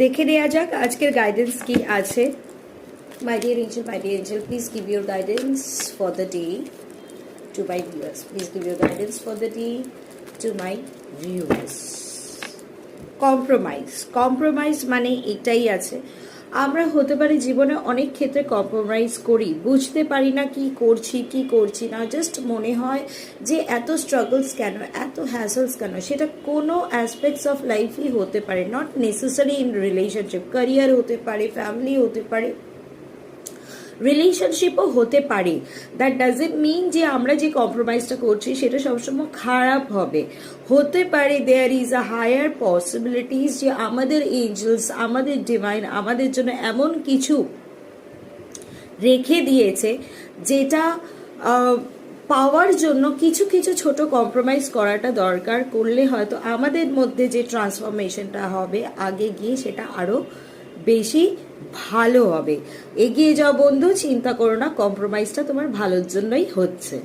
দেখে নেওয়া যাক আজকের গাইডেন্স কি আছে। My dear angel, please give your guidance for the day to my viewers. Please give your guidance for the day to my viewers. Compromise মানে এটাই আছে, আমরা হতে পারি জীবনে অনেক ক্ষেত্রে কম্প্রোমাইজ করি, বুঝতে পারি না কি করছি কি করছি না, জাস্ট মনে হয় যে এত স্ট্রাগলস কেন, এত হ্যাসলস কেন। সেটা কোনো অ্যাসপেক্টস অফ লাইফই হতে পারে, not necessary in relationship, career হতে পারে, ফ্যামিলি হতে পারে, রিলেশনশিপও হতে পারে। দ্যাট ডাজন্ট মিন যে আমরা যে কম্প্রোমাইজটা করছি সেটা সবসময় খারাপ হবে। হতে পারে there is a higher possibilities যে আমাদের এঞ্জেলস, আমাদের ডিভাইন আমাদের জন্য এমন কিছু রেখে দিয়েছে যেটা পাওয়ার জন্য কিছু কিছু ছোট কম্প্রোমাইজ করাটা দরকার। করলে হয়তো আমাদের মধ্যে যে ট্রান্সফরমেশনটা হবে আগে গিয়ে সেটা আরও বেশি ভালো হবে। এগিয়ে যাও বন্ধু, চিন্তা করো না, কম্প্রোমাইজটা তোমার ভালোর জন্যই হচ্ছে।